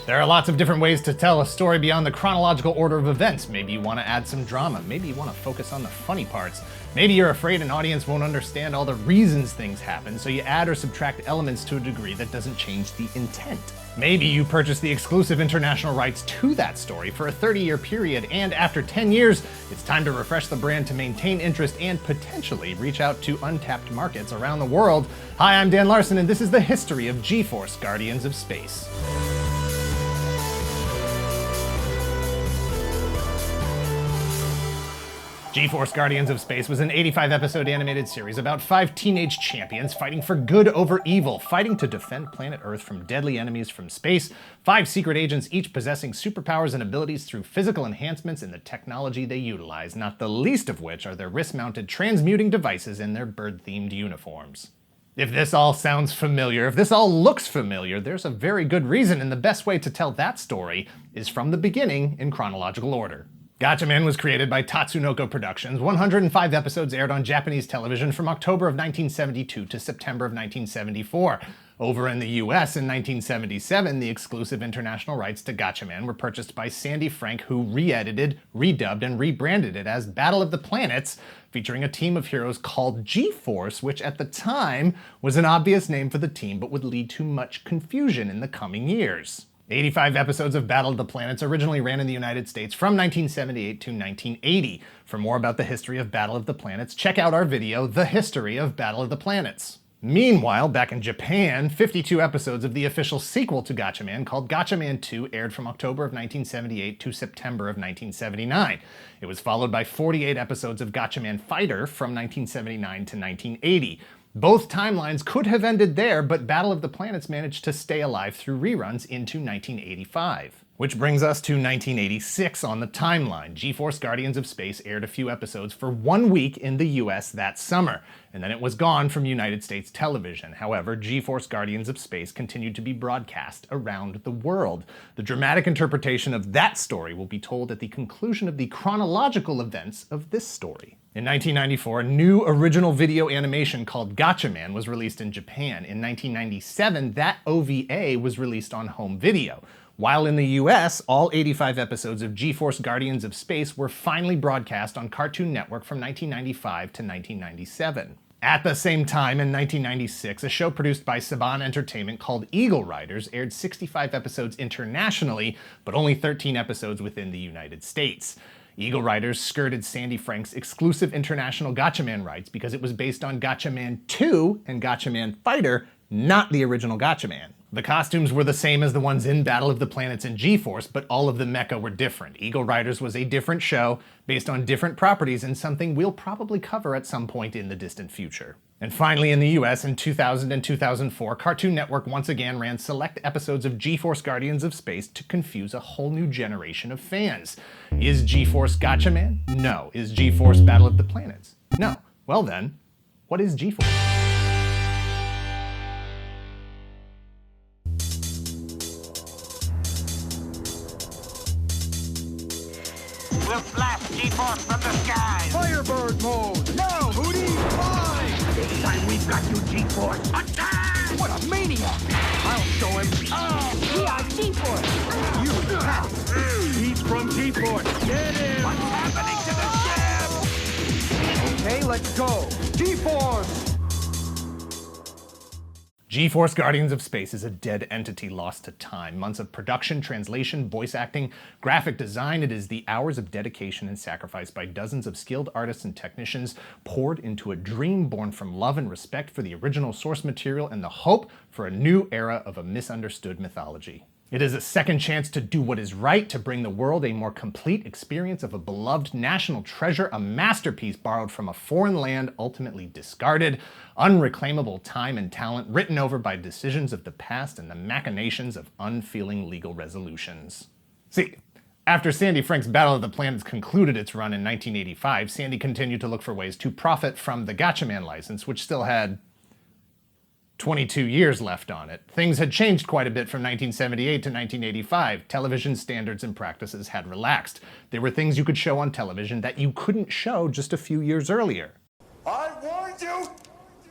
There are lots of different ways to tell a story beyond the chronological order of events. Maybe you want to add some drama. Maybe you want to focus on the funny parts. Maybe you're afraid an audience won't understand all the reasons things happen, so you add or subtract elements to a degree that doesn't change the intent. Maybe you purchase the exclusive international rights to that story for a 30-year period, and after 10 years, it's time to refresh the brand to maintain interest and potentially reach out to untapped markets around the world. Hi, I'm Dan Larson, and this is the history of G-Force Guardians of Space. G-Force Guardians of Space was an 85-episode animated series about 5 teenage champions fighting for good over evil, fighting to defend planet Earth from deadly enemies from space. 5 secret agents, each possessing superpowers and abilities through physical enhancements in the technology they utilize, not the least of which are their wrist-mounted transmuting devices in their bird-themed uniforms. If this all sounds familiar, if this all looks familiar, there's a very good reason, and the best way to tell that story is from the beginning in chronological order. Gatchaman was created by Tatsunoko Productions. 105 episodes aired on Japanese television from October of 1972 to September of 1974. Over in the US in 1977, the exclusive international rights to Gatchaman were purchased by Sandy Frank, who re-edited, redubbed, and rebranded it as Battle of the Planets, featuring a team of heroes called G-Force, which at the time was an obvious name for the team but would lead to much confusion in the coming years. 85 episodes of Battle of the Planets originally ran in the United States from 1978 to 1980. For more about the history of Battle of the Planets, check out our video, The History of Battle of the Planets. Meanwhile, back in Japan, 52 episodes of the official sequel to Gatchaman, called Gatchaman 2, aired from October of 1978 to September of 1979. It was followed by 48 episodes of Gatchaman Fighter from 1979 to 1980. Both timelines could have ended there, but Battle of the Planets managed to stay alive through reruns into 1985. Which brings us to 1986 on the timeline. G-Force Guardians of Space aired a few episodes for 1 week in the US that summer, and then it was gone from United States television. However, G-Force Guardians of Space continued to be broadcast around the world. The dramatic interpretation of that story will be told at the conclusion of the chronological events of this story. In 1994, a new original video animation called Gatchaman was released in Japan. In 1997, that OVA was released on home video. While in the US, all 85 episodes of G-Force Guardians of Space were finally broadcast on Cartoon Network from 1995 to 1997. At the same time, in 1996, a show produced by Saban Entertainment called Eagle Riders aired 65 episodes internationally, but only 13 episodes within the United States. Eagle Riders skirted Sandy Frank's exclusive international Gatchaman rights because it was based on Gatchaman 2 and Gatchaman Fighter, not the original Gatchaman. The costumes were the same as the ones in Battle of the Planets and G-Force, but all of the mecha were different. Eagle Riders was a different show, based on different properties, and something we'll probably cover at some point in the distant future. And finally, in the US, in 2000 and 2004, Cartoon Network once again ran select episodes of G-Force Guardians of Space to confuse a whole new generation of fans. Is G-Force Gatchaman? No. Is G-Force Battle of the Planets? No. Well then, what is G-Force? We'll blast G-Force from the skies! Firebird mode! Now, Hootie, fly! This time we've got you, G-Force! Attack! What a maniac! I'll show him. We are G-Force! He's from G-Force. Get him! What's happening to the ship? Okay, let's go. G-Force! G-Force Guardians of Space is a dead entity lost to time. Months of production, translation, voice acting, graphic design. It is the hours of dedication and sacrifice by dozens of skilled artists and technicians poured into a dream born from love and respect for the original source material and the hope for a new era of a misunderstood mythology. It is a second chance to do what is right, to bring the world a more complete experience of a beloved national treasure, a masterpiece borrowed from a foreign land, ultimately discarded, unreclaimable time and talent written over by decisions of the past and the machinations of unfeeling legal resolutions. See, after Sandy Frank's Battle of the Planets concluded its run in 1985, Sandy continued to look for ways to profit from the Gatchaman license, which still had 22 years left on it. Things had changed quite a bit from 1978 to 1985. Television standards and practices had relaxed. There were things you could show on television that you couldn't show just a few years earlier. I warned you!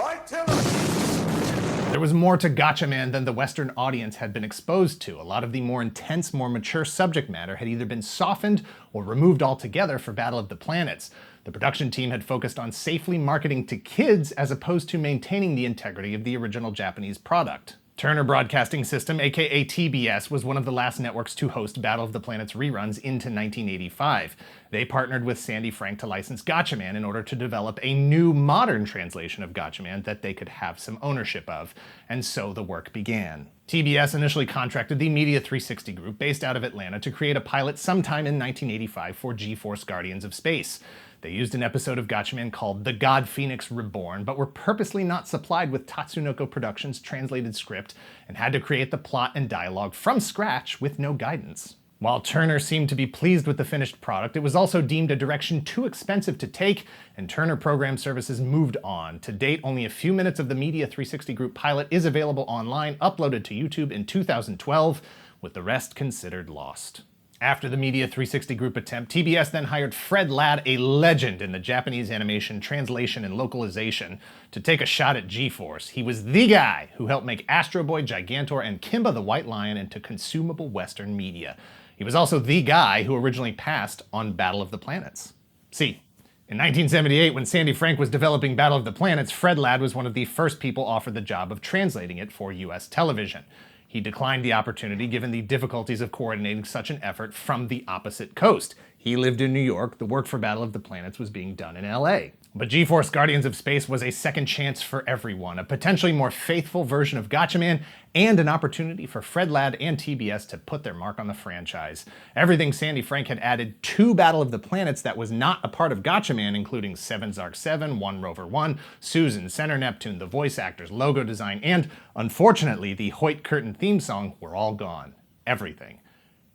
I tell you! There was more to Gatchaman than the Western audience had been exposed to. A lot of the more intense, more mature subject matter had either been softened or removed altogether for Battle of the Planets. The production team had focused on safely marketing to kids as opposed to maintaining the integrity of the original Japanese product. Turner Broadcasting System, aka TBS, was one of the last networks to host Battle of the Planets reruns into 1985. They partnered with Sandy Frank to license Gatchaman in order to develop a new modern translation of Gatchaman that they could have some ownership of, and so the work began. TBS initially contracted the Media 360 group based out of Atlanta to create a pilot sometime in 1985 for G-Force Guardians of Space. They used an episode of Gatchaman called The God Phoenix Reborn, but were purposely not supplied with Tatsunoko Productions' translated script and had to create the plot and dialogue from scratch with no guidance. While Turner seemed to be pleased with the finished product, it was also deemed a direction too expensive to take, and Turner Program Services moved on. To date, only a few minutes of the Media 360 Group pilot is available online, uploaded to YouTube in 2012, with the rest considered lost. After the Media 360 Group attempt, TBS then hired Fred Ladd, a legend in the Japanese animation, translation, and localization, to take a shot at G-Force. He was the guy who helped make Astro Boy, Gigantor, and Kimba the White Lion into consumable Western media. He was also the guy who originally passed on Battle of the Planets. See, in 1978, when Sandy Frank was developing Battle of the Planets, Fred Ladd was one of the first people offered the job of translating it for US television. He declined the opportunity given the difficulties of coordinating such an effort from the opposite coast. He lived in New York, the work for Battle of the Planets was being done in LA. But G-Force Guardians of Space was a second chance for everyone, a potentially more faithful version of Gatchaman, and an opportunity for Fred Ladd and TBS to put their mark on the franchise. Everything Sandy Frank had added to Battle of the Planets that was not a part of Gatchaman, including 7 Zark 7, 1 Rover 1, Susan, Center Neptune, the voice actors, logo design, and, unfortunately, the Hoyt Curtin theme song were all gone. Everything.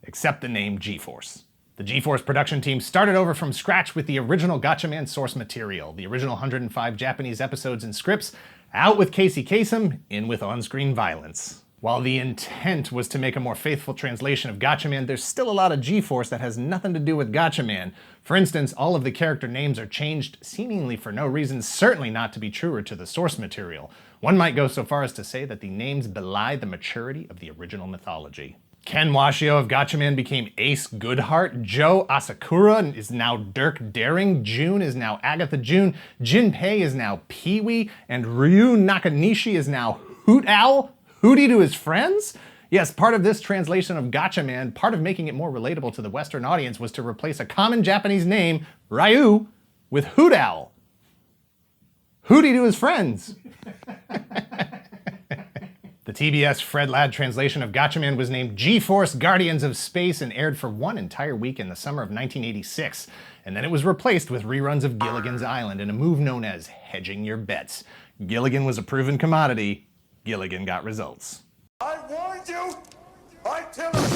Except the name G-Force. The G-Force production team started over from scratch with the original Gatchaman source material, the original 105 Japanese episodes and scripts, out with Casey Kasem, in with on-screen violence. While the intent was to make a more faithful translation of Gatchaman, there's still a lot of G-Force that has nothing to do with Gatchaman. For instance, all of the character names are changed seemingly for no reason, certainly not to be truer to the source material. One might go so far as to say that the names belie the maturity of the original mythology. Ken Washio of Gatchaman became Ace Goodheart, Joe Asakura is now Dirk Daring, June is now Agatha June, Jinpei is now Pee-wee, and Ryu Nakanishi is now Hoot Owl? Hootie to his friends? Yes, part of this translation of Gatchaman, part of making it more relatable to the Western audience, was to replace a common Japanese name, Ryu, with Hoot Owl. Hootie to his friends. The TBS Fred Ladd translation of Gatchaman was named G-Force Guardians of Space and aired for one entire week in the summer of 1986. And then it was replaced with reruns of Gilligan's Island in a move known as hedging your bets. Gilligan was a proven commodity. Gilligan got results. I warned you! I tell you!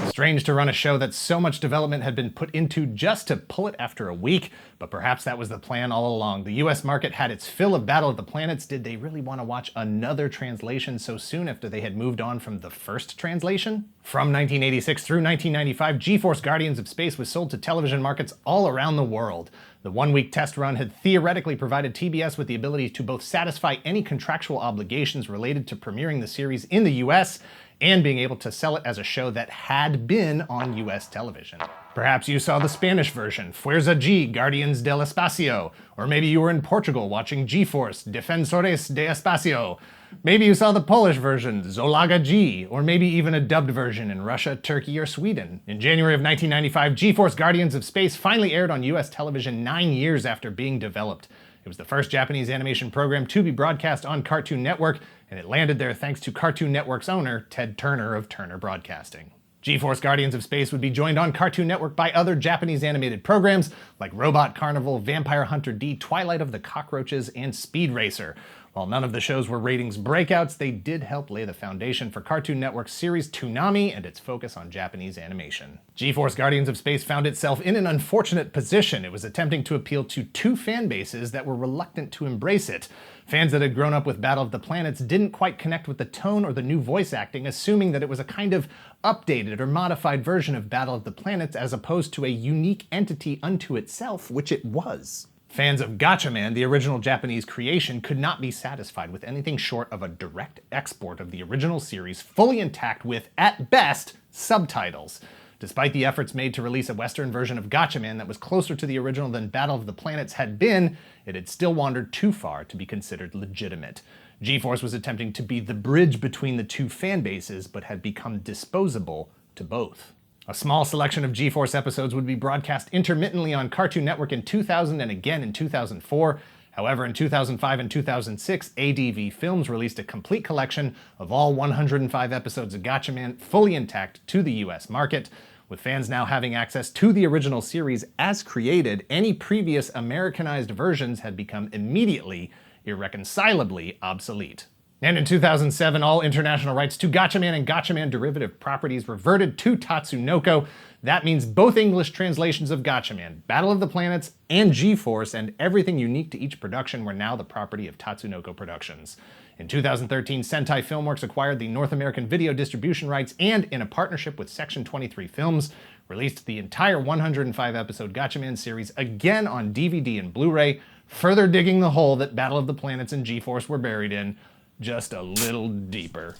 Strange to run a show that so much development had been put into just to pull it after a week, but perhaps that was the plan all along. The US market had its fill of Battle of the Planets. Did they really want to watch another translation so soon after they had moved on from the first translation? From 1986 through 1995, G-Force Guardians of Space was sold to television markets all around the world. The one-week test run had theoretically provided TBS with the ability to both satisfy any contractual obligations related to premiering the series in the US and being able to sell it as a show that had been on US television. Perhaps you saw the Spanish version, Fuerza G, Guardians del Espacio, or maybe you were in Portugal watching G-Force, Defensores de Espacio. Maybe you saw the Polish version, Zolaga G, or maybe even a dubbed version in Russia, Turkey, or Sweden. In January of 1995, G-Force Guardians of Space finally aired on US television 9 years after being developed. It was the first Japanese animation program to be broadcast on Cartoon Network, and it landed there thanks to Cartoon Network's owner, Ted Turner of Turner Broadcasting. G-Force Guardians of Space would be joined on Cartoon Network by other Japanese animated programs like Robot Carnival, Vampire Hunter D, Twilight of the Cockroaches, and Speed Racer. While none of the shows were ratings breakouts, they did help lay the foundation for Cartoon Network's series Toonami and its focus on Japanese animation. G-Force Guardians of Space found itself in an unfortunate position. It was attempting to appeal to two fan bases that were reluctant to embrace it. Fans that had grown up with Battle of the Planets didn't quite connect with the tone or the new voice acting, assuming that it was a kind of updated or modified version of Battle of the Planets as opposed to a unique entity unto itself, which it was. Fans of Gatchaman, the original Japanese creation, could not be satisfied with anything short of a direct export of the original series fully intact with, at best, subtitles. Despite the efforts made to release a Western version of Gatchaman that was closer to the original than Battle of the Planets had been, it had still wandered too far to be considered legitimate. G-Force was attempting to be the bridge between the two fan bases, but had become disposable to both. A small selection of G-Force episodes would be broadcast intermittently on Cartoon Network in 2000 and again in 2004. However, in 2005 and 2006, ADV Films released a complete collection of all 105 episodes of Gatchaman fully intact to the US market. With fans now having access to the original series as created, any previous Americanized versions had become immediately, irreconcilably obsolete. And in 2007, all international rights to Gatchaman and Gatchaman derivative properties reverted to Tatsunoko. That means both English translations of Gatchaman, Battle of the Planets, and G-Force, and everything unique to each production were now the property of Tatsunoko Productions. In 2013, Sentai Filmworks acquired the North American video distribution rights and, in a partnership with Section 23 Films, released the entire 105-episode Gatchaman series again on DVD and Blu-ray, further digging the hole that Battle of the Planets and G-Force were buried in, just a little deeper.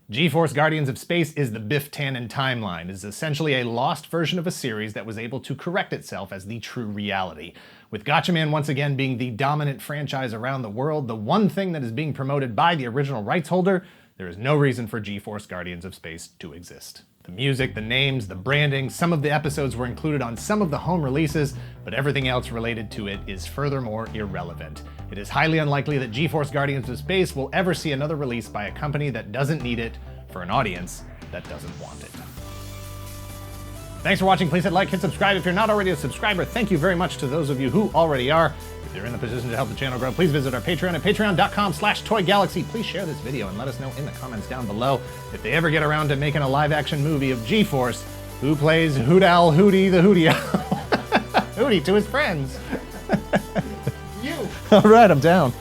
G-Force Guardians of Space is the Biff Tannen timeline. It is essentially a lost version of a series that was able to correct itself as the true reality. With Gatchaman once again being the dominant franchise around the world, the one thing that is being promoted by the original rights holder, there is no reason for G-Force Guardians of Space to exist. The music, the names, the branding, some of the episodes were included on some of the home releases, but everything else related to it is furthermore irrelevant. It is highly unlikely that G-Force Guardians of Space will ever see another release by a company that doesn't need it for an audience that doesn't want it. Thanks for watching. Please hit like, hit subscribe if you're not already a subscriber. Thank you very much to those of you who already are. If you're in the position to help the channel grow, please visit our Patreon at patreon.com/toygalaxy. Please share this video and let us know in the comments down below if they ever get around to making a live-action movie of G-Force, who plays Hoot Owl Hootie the Hootie Owl. Hootie to his friends. You. All right, I'm down.